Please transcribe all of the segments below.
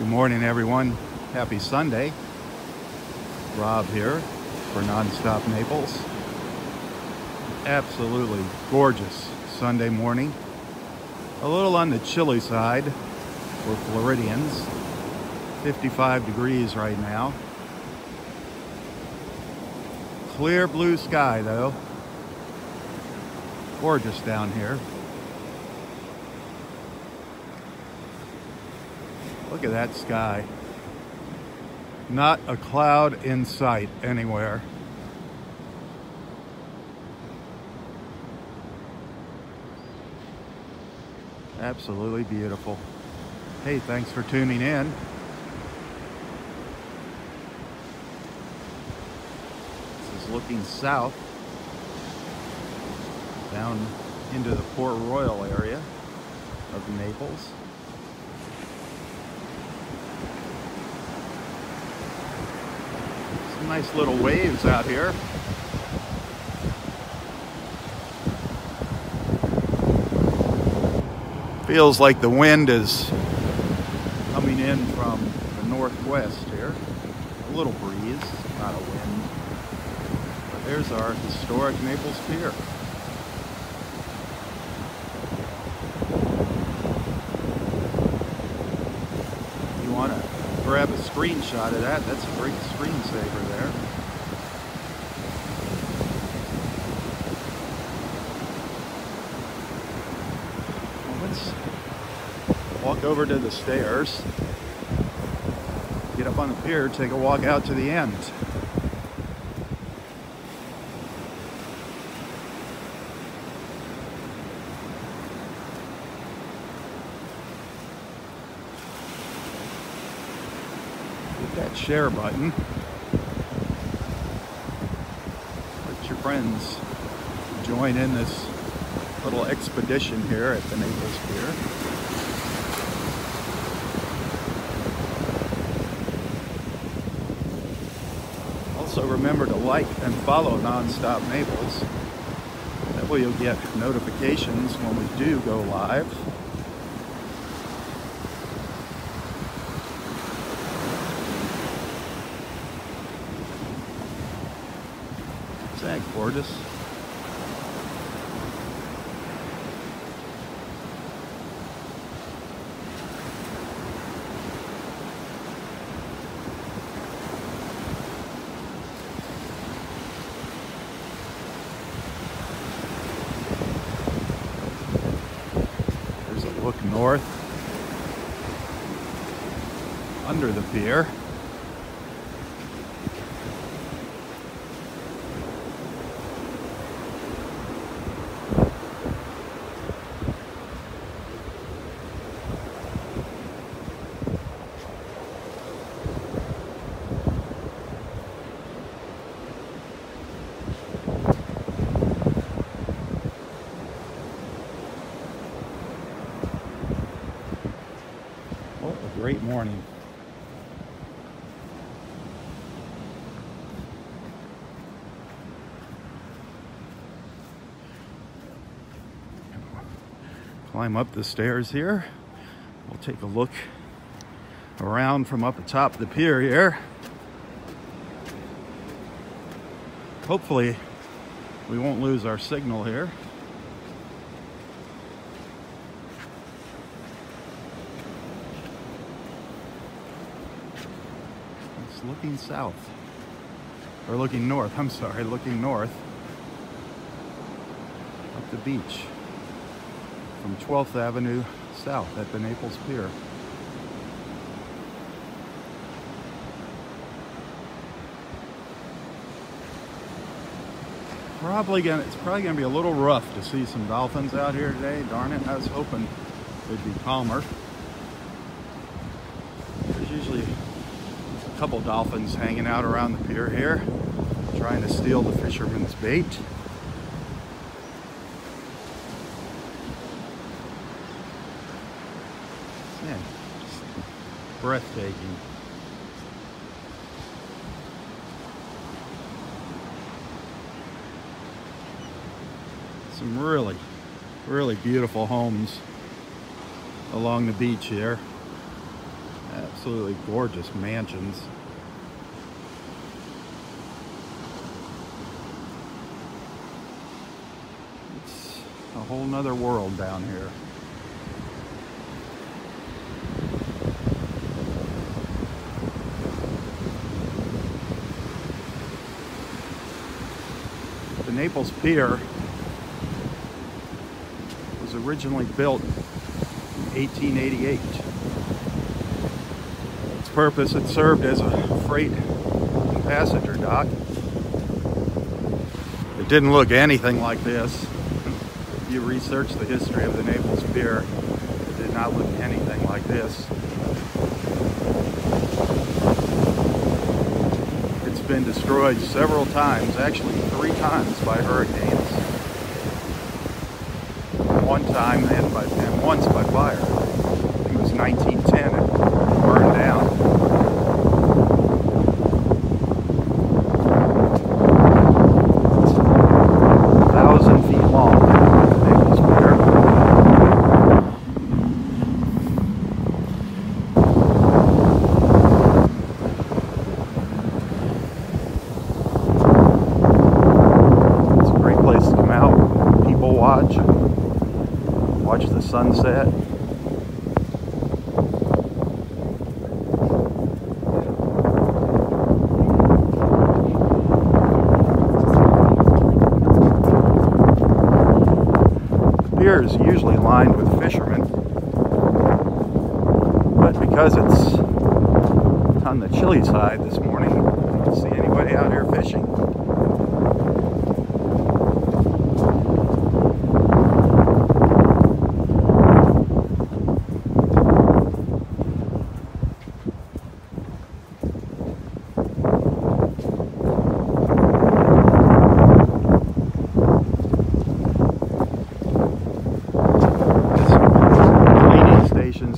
Good morning, everyone. Happy Sunday. Rob here for Nonstop Naples. Absolutely gorgeous Sunday morning. A little on the chilly side for Floridians. 55 degrees right now. Clear blue sky though. Gorgeous down here. Look at that sky. Not a cloud in sight anywhere. Absolutely beautiful. Hey, thanks for tuning in. This is looking south down into the Port Royal area of Naples. Some nice little waves out here. Feels like the wind is coming in from the northwest here. A little breeze, not a wind. But there's our historic Naples Pier. If you want to grab a screenshot of that, that's a great screensaver there. Let's walk over to the stairs, get up on the pier, take a walk out to the end. Hit that share button. Let your friends join in this little expedition here at the Naples Pier. Also remember to like and follow Nonstop Naples. That way you'll get notifications when we do go live. Isn't that gorgeous? Look north under the pier. What a great morning. Climb up the stairs here. We'll take a look around from up atop the pier here. Hopefully we won't lose our signal here. Looking south, or looking north, I'm sorry, looking north up the beach from 12th Avenue south at the Naples Pier. It's probably gonna be a little rough to see some dolphins out here today. Darn it, I was hoping it'd be calmer. There's usually couple dolphins hanging out around the pier here, trying to steal the fisherman's bait. Man, just breathtaking. Some really beautiful homes along the beach here. Absolutely gorgeous mansions. It's a whole nother world down here. The Naples Pier was originally built in 1888. Its purpose, it served as a freight and passenger dock. It didn't look anything like this. If you research the history of the Naples Pier, it did not look anything like this. It's been destroyed several times, actually 3 times by hurricanes. One time and once by fire. I think it was 1910, it burned down. It's 1,000 feet long, the Naples Pier. It's a great place to come out, people watch the sunset. The pier is usually lined with fishermen, but because it's on the chilly side this morning, I don't see anybody out here fishing.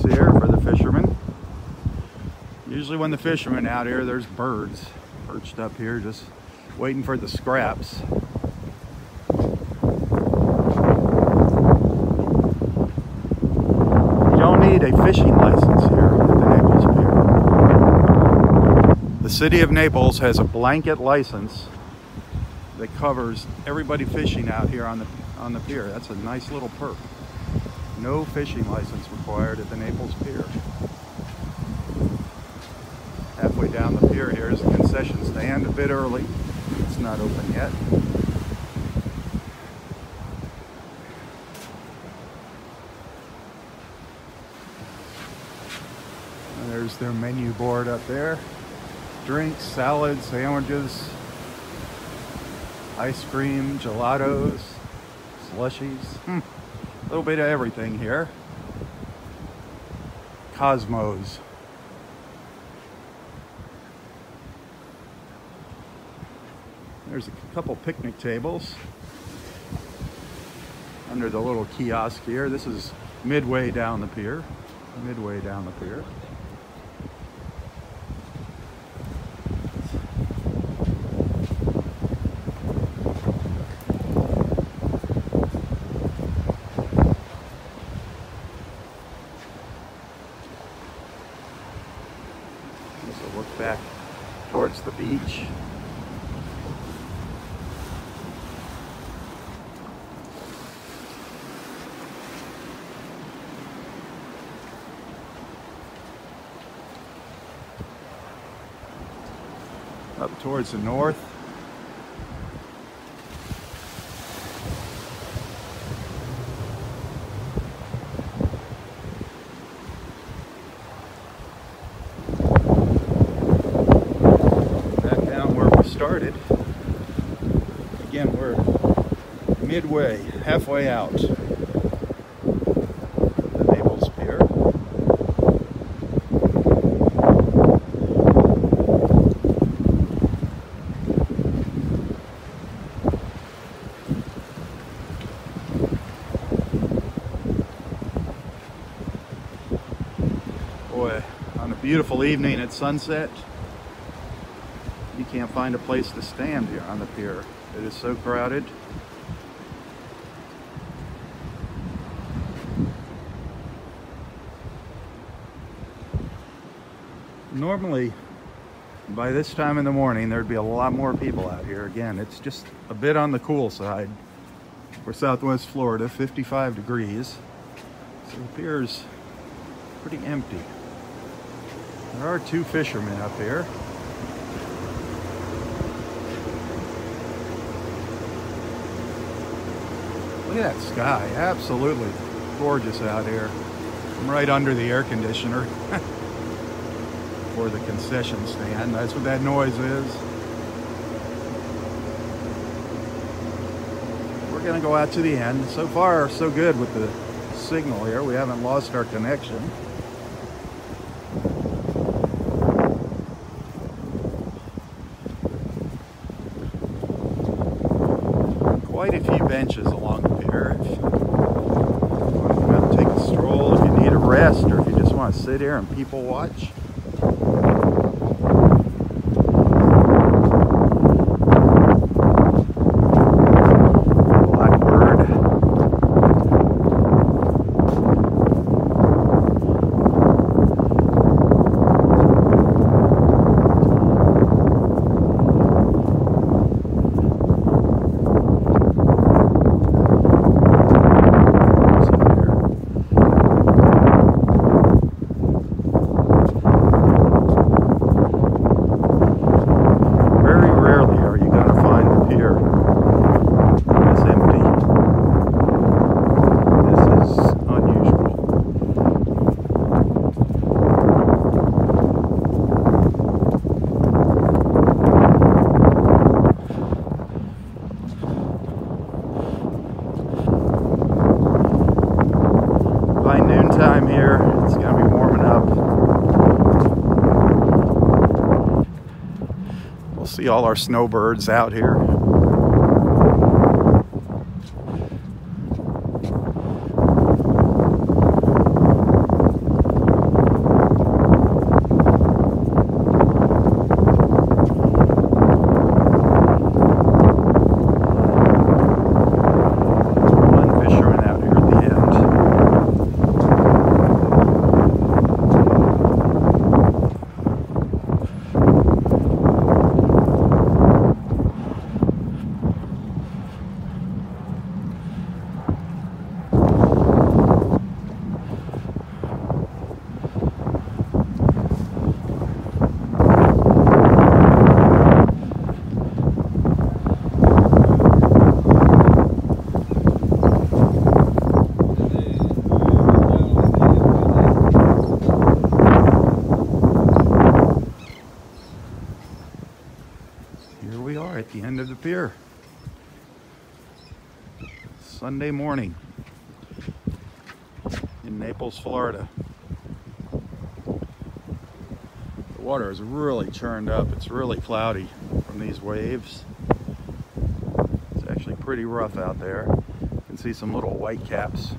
Here for the fishermen. Usually when the fishermen out here, there's birds perched up here just waiting for the scraps. You don't need a fishing license here at the Naples Pier. The city of Naples has a blanket license that covers everybody fishing out here on the pier. That's a nice little perk. No fishing license required at the Naples Pier. Halfway down the pier here is a concession stand, a bit early. It's not open yet. And there's their menu board up there. Drinks, salads, sandwiches, ice cream, gelatos, slushies. A little bit of everything here. Cosmos. There's a couple picnic tables under the little kiosk here. This is midway down the pier. Midway down the pier. So look back towards the beach. Up towards the north. Back down where we started. Again, we're midway, halfway out the Naples Pier. Boy, on a beautiful evening at sunset, you can't find a place to stand here on the pier. It is so crowded. Normally, by this time in the morning, there'd be a lot more people out here. Again, it's just a bit on the cool side for Southwest Florida, 55 degrees. So the pier's pretty empty. There are two fishermen up here. Look at that sky, absolutely gorgeous out here. I'm right under the air conditioner for the concession stand. That's what that noise is. We're gonna go out to the end. So far, so good with the signal here. We haven't lost our connection. Quite a few benches along the pier. If you want to come out and take a stroll, if you need a rest, or if you just want to sit here and people watch. Time here, it's going to be warming up. We'll see all our snowbirds out here. Here we are at the end of the pier. Sunday morning in Naples, Florida. The water is really churned up. It's really cloudy from these waves. It's actually pretty rough out there. You can see some little white caps.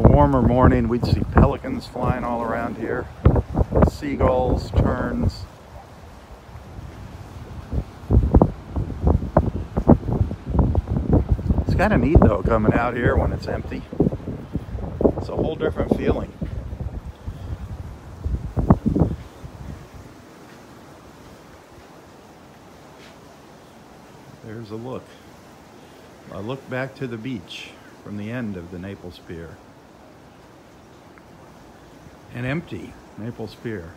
Warmer morning, we'd see pelicans flying all around here, seagulls, terns. It's kind of neat though coming out here when it's empty. It's a whole different feeling. There's a look. A look back to the beach from the end of the Naples Pier. An empty Naples Pier.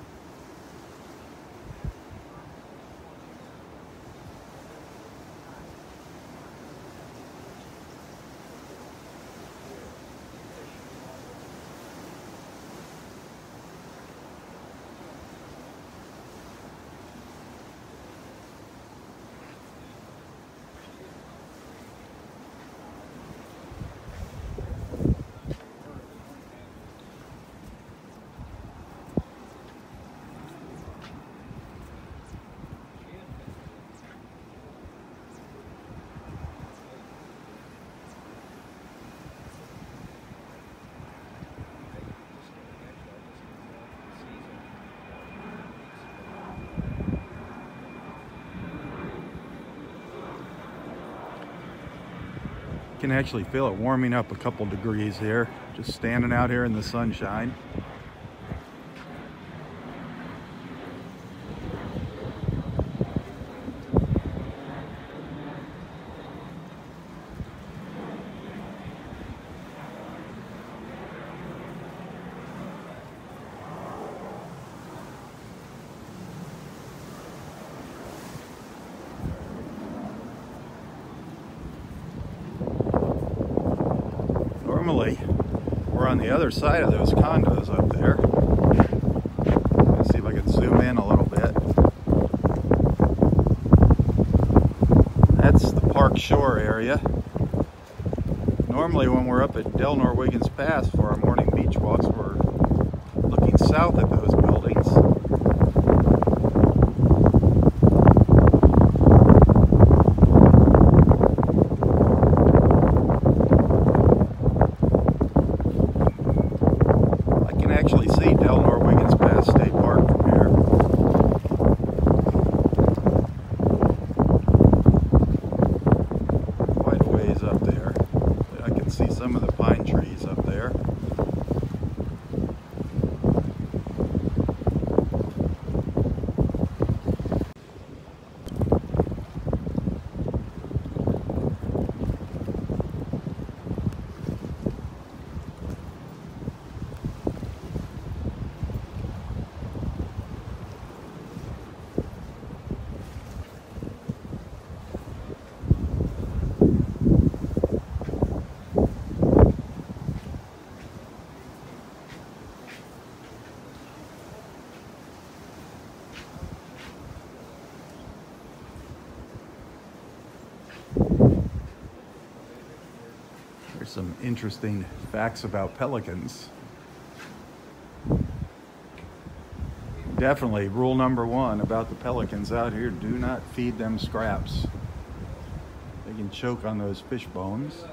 can actually feel it warming up a couple degrees here, just standing out here in the sunshine. Normally, we're on the other side of those condos up there. Let's see if I can zoom in a little bit. That's the Park Shore area. Normally when we're up at Del Norwiggins Pass for our morning beach walks, we're looking south at those buildings. Actually see Del Norwiggins Pass State Park from here. Quite a ways up there. I can see some of the pine trees up there. There's some interesting facts about pelicans. Definitely rule number one about the pelicans out here: do not feed them scraps. They can choke on those fish bones.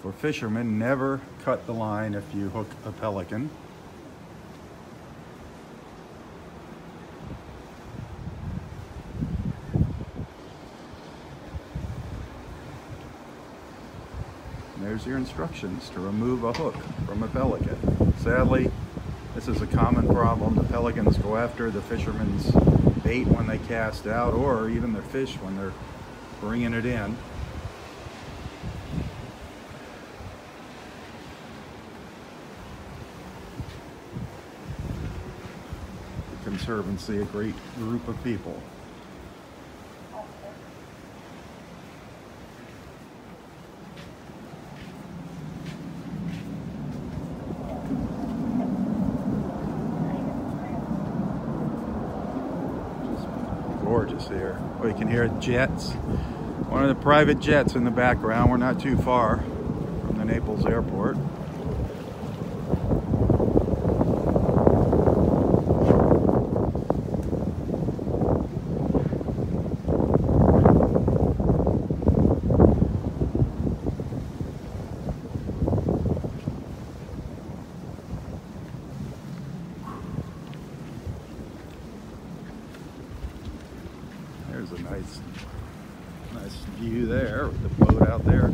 For fishermen, never cut the line if you hook a pelican. There's your instructions to remove a hook from a pelican. Sadly, this is a common problem. The pelicans go after the fishermen's bait when they cast out, or even their fish when they're bringing it in. The Conservancy, a great group of people. Gorgeous here. Oh, you can hear jets. One of the private jets in the background. We're not too far from the Naples airport. There's a nice view there with the boat out there.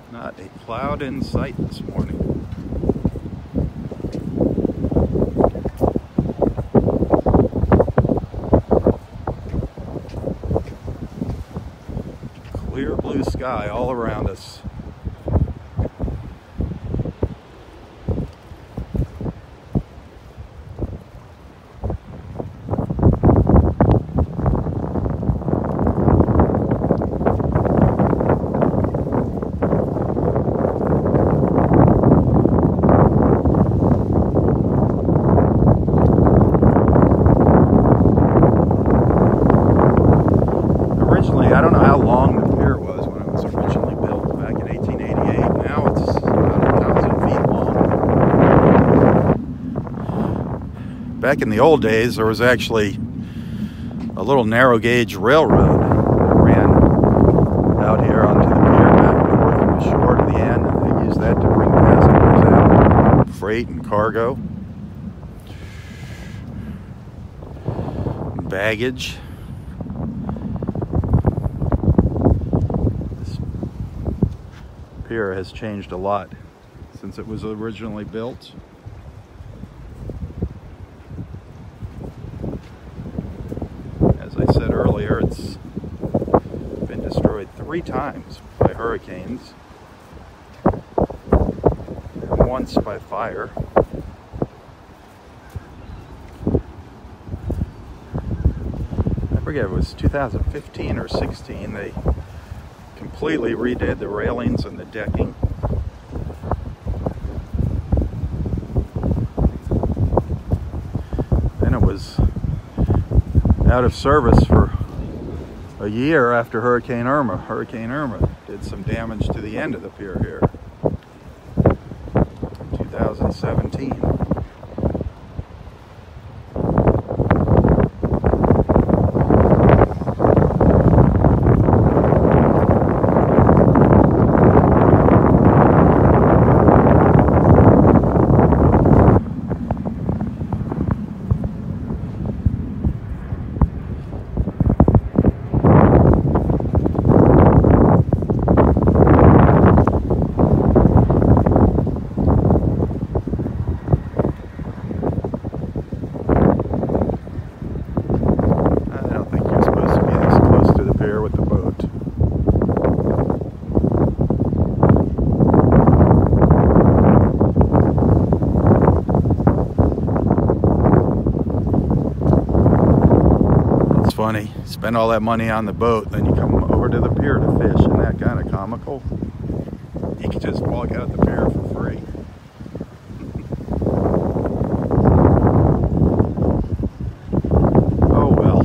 Not a cloud in sight this morning. Clear blue sky all around us. Back in the old days, there was actually a little narrow gauge railroad that ran out here onto the pier back and forth from the shore to the end, and they used that to bring passengers out, freight and cargo, baggage. This pier has changed a lot since it was originally built. As I said earlier, it's been destroyed 3 times by hurricanes and once by fire. I forget, it was 2015 or 16, they completely redid the railings and the decking. Then it was out of service for a year after Hurricane Irma. Hurricane Irma did some damage to the end of the pier here in 2017. Funny, spend all that money on the boat, then you come over to the pier to fish. Isn't that kind of comical? You could just walk out the pier for free. Oh well.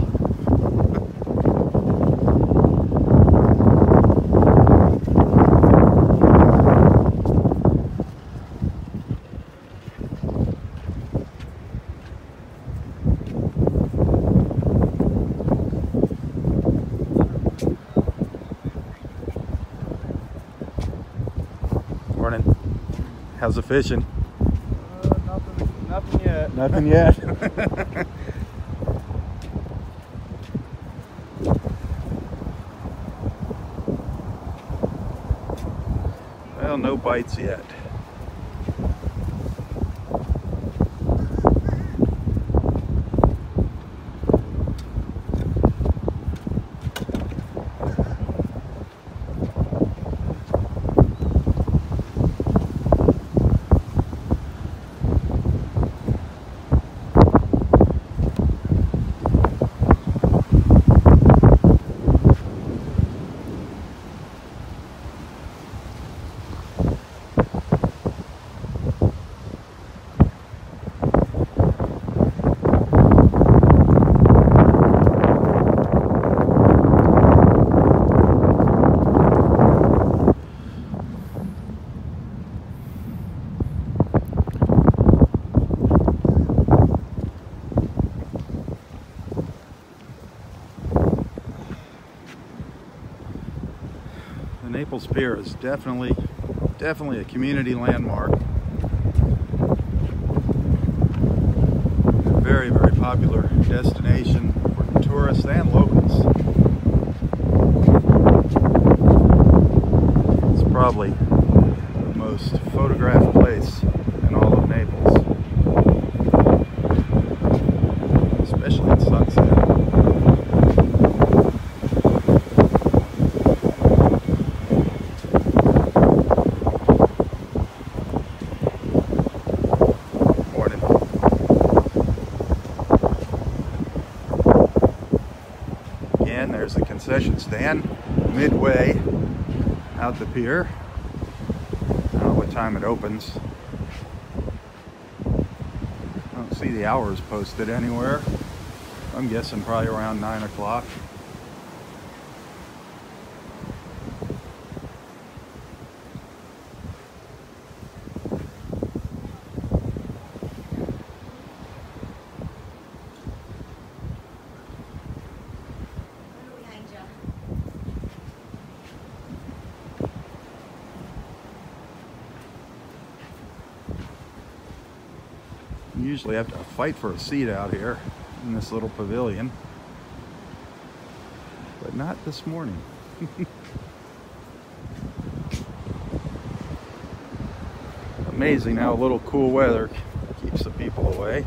Morning. How's the fishing? Nothing yet. Nothing yet. Well, no bites yet. Naples Pier is definitely a community landmark. A very, very popular destination for tourists and locals. It's probably the most photographed place in all of Naples, especially at sunset. There's the concession stand midway out the pier. I don't know what time it opens. I don't see the hours posted anywhere. I'm guessing probably around 9 o'clock. You usually have to fight for a seat out here in this little pavilion, but not this morning. Amazing how a little cool weather keeps the people away.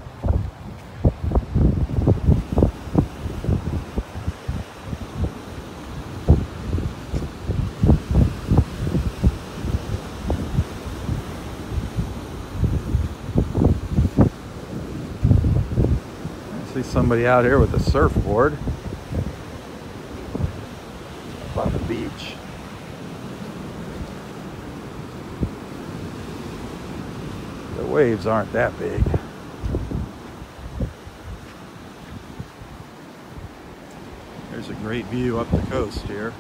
I see somebody out here with a surfboard up on the beach. The waves aren't that big. There's a great view up the coast here.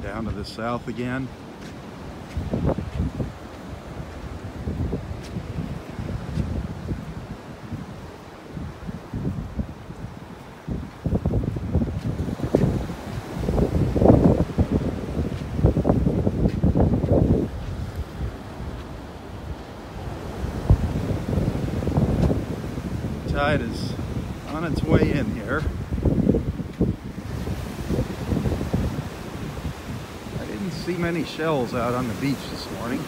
Down to the south again. The tide is on its way in here. See many shells out on the beach this morning.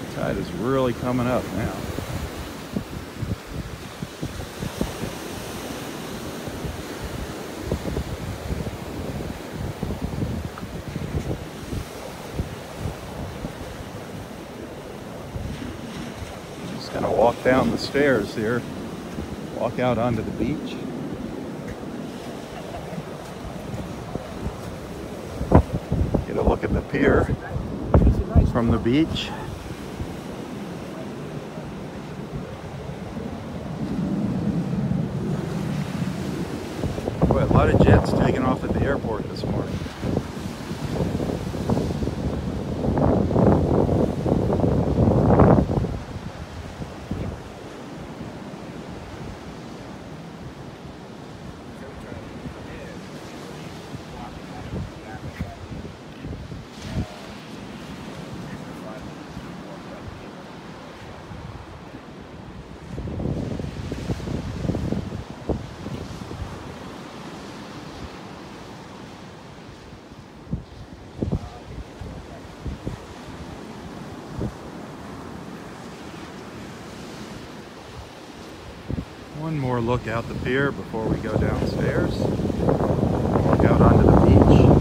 The tide is really coming up now. Gonna walk down the stairs here, walk out onto the beach. Get a look at the pier from the beach. Boy, a lot of jets taking off at the airport this morning. One more look out the pier before we go downstairs. Walk out onto the beach.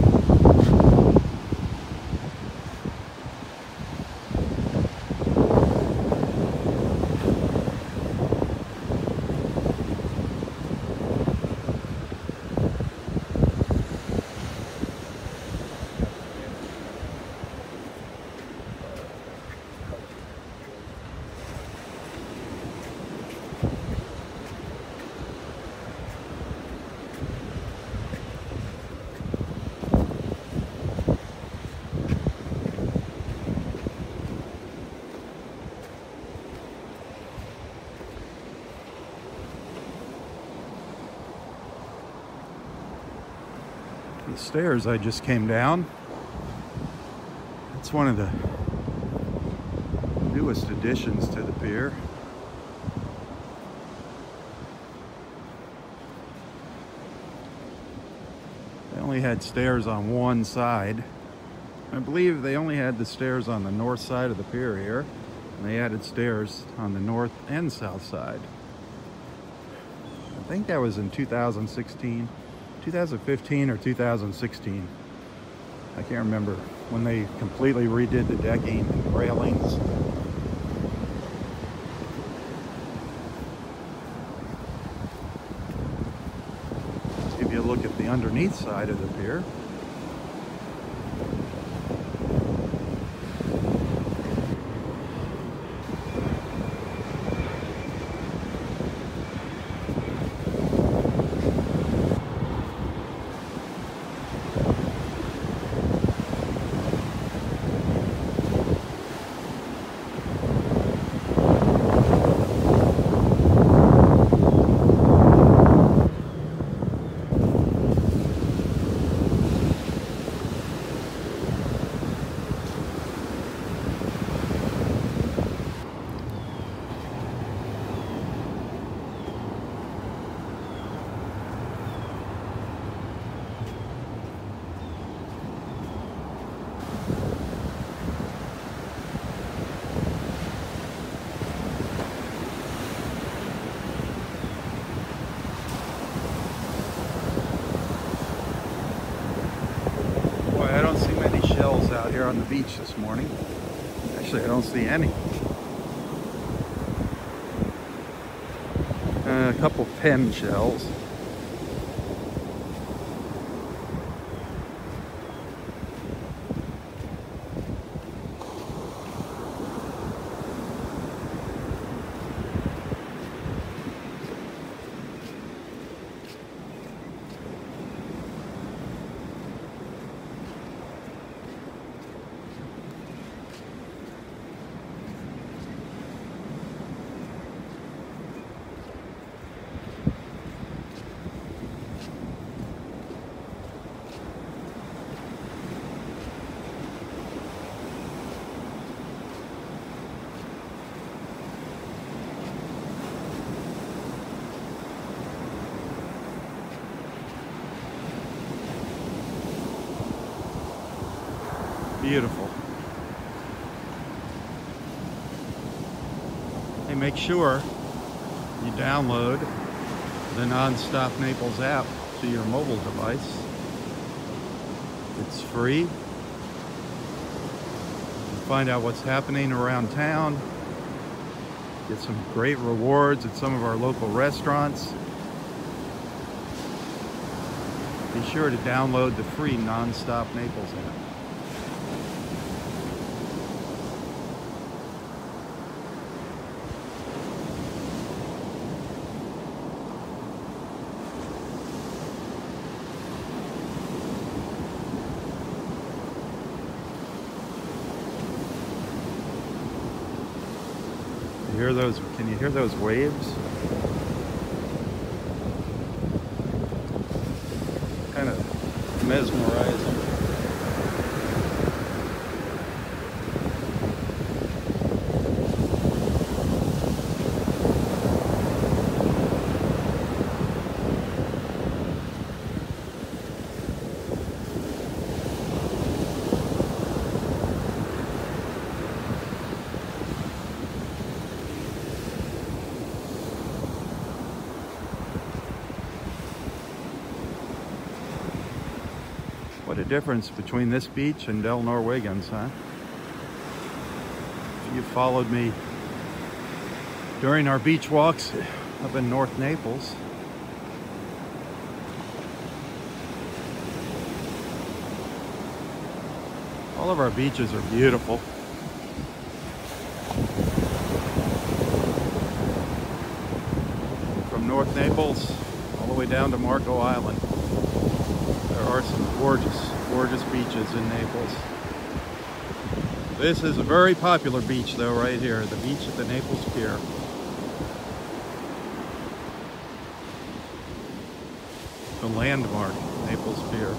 The stairs I just came down, it's one of the newest additions to the pier. They only had stairs on one side. I believe they only had the stairs on the north side of the pier here, and they added stairs on the north and south side. I think that was in 2016, 2015 or 2016. I can't remember, when they completely redid the decking and railings. Let's give you a look at the underneath side of the pier. I don't see many shells out here on the beach this morning. Actually, I don't see any. A couple pen shells. Beautiful. Hey, make sure you download the Non-Stop Naples app to your mobile device. It's free. You can find out what's happening around town. Get some great rewards at some of our local restaurants. Be sure to download the free Non-Stop Naples app. Hear those? Can you hear those waves? Kind of mesmerizing. What a difference between this beach and Del Norwegians, huh? If you followed me during our beach walks up in North Naples, all of our beaches are beautiful. From North Naples all the way down to Marco Island. There are some gorgeous, gorgeous beaches in Naples. This is a very popular beach though, right here, the beach at the Naples Pier. The landmark, Naples Pier.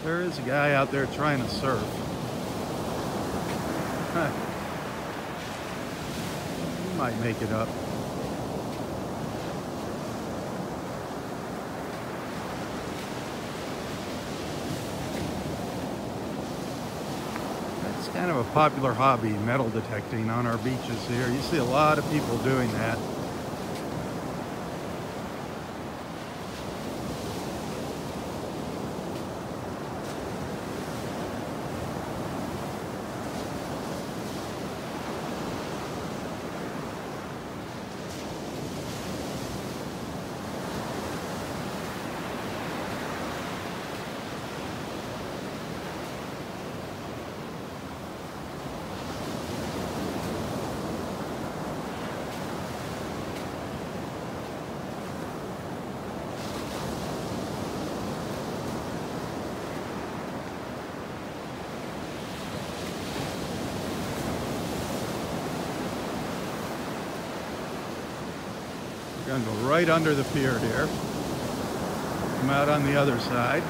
There is a guy out there trying to surf. Huh. He might make it up. It's kind of a popular hobby, metal detecting on our beaches here. You see a lot of people doing that. We're going to go right under the pier here. Come out on the other side.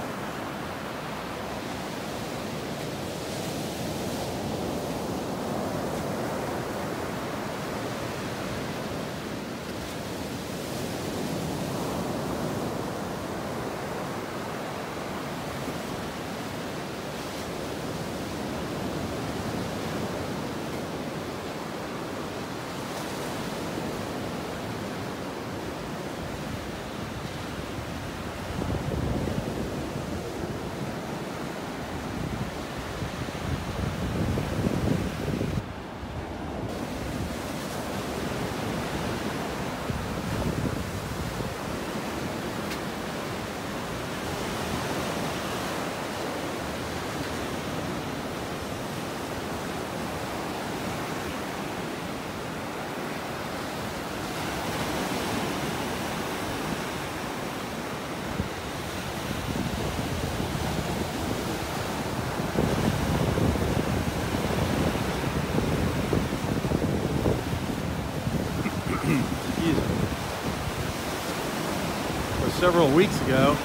Several weeks ago,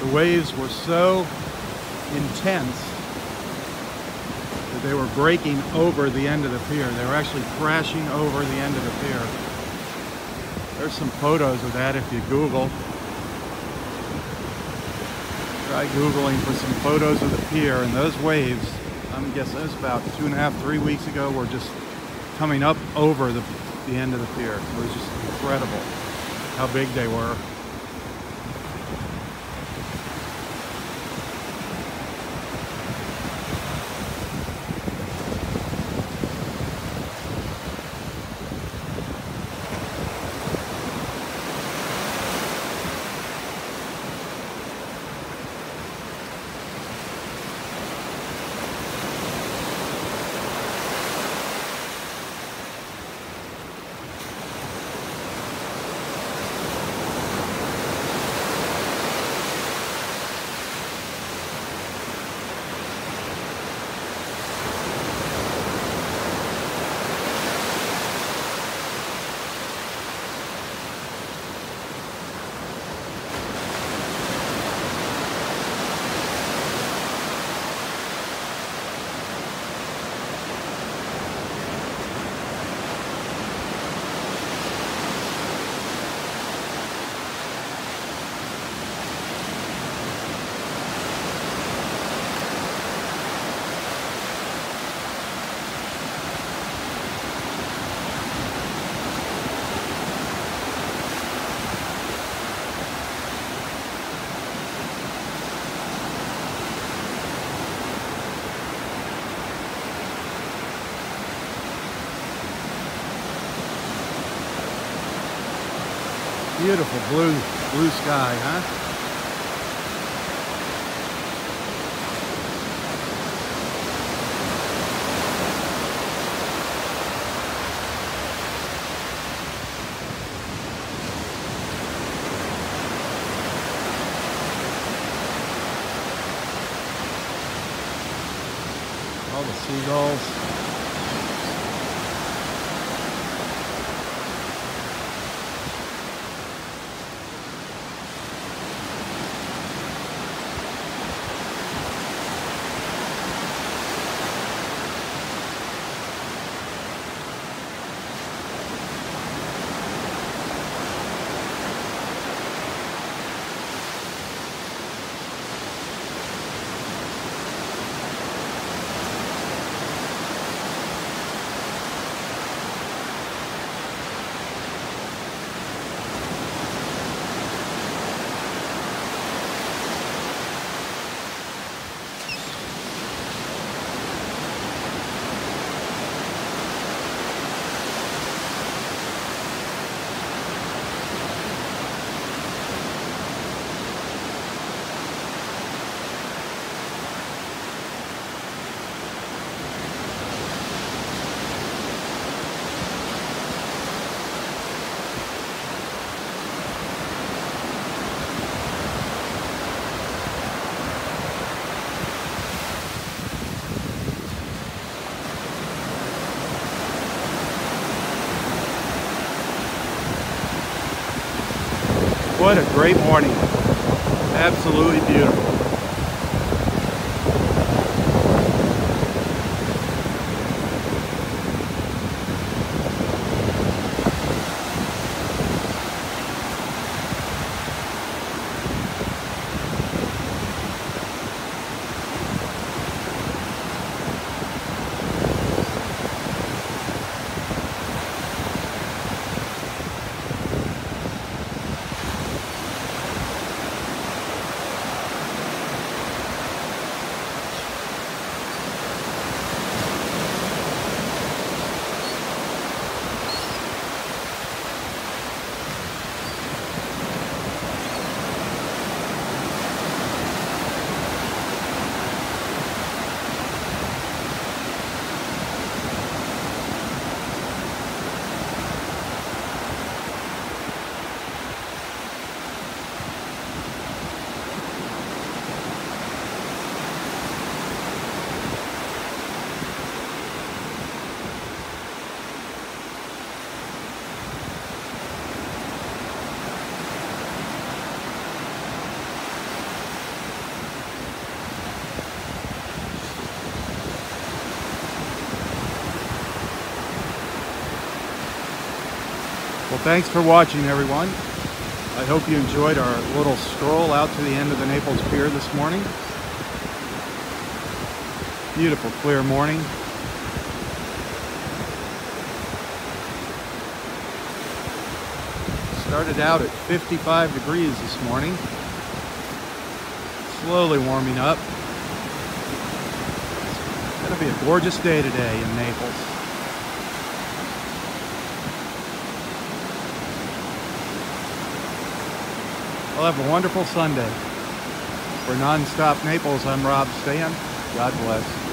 the waves were so intense that they were breaking over the end of the pier. They were actually crashing over the end of the pier. There's some photos of that if you Google. Try Googling for some photos of the pier, and those waves, I'm guessing it was about 2.5, 3 weeks ago, were just coming up over the end of the pier. It was just incredible how big they were. Beautiful blue sky, huh? All the seagulls. What a great morning. Absolutely beautiful. Well, thanks for watching, everyone. I hope you enjoyed our little stroll out to the end of the Naples Pier this morning. Beautiful, clear morning. Started out at 55 degrees this morning. Slowly warming up. It's going to be a gorgeous day today in Naples. Well, have a wonderful Sunday. For Non-Stop Naples, I'm Robb saying, God bless.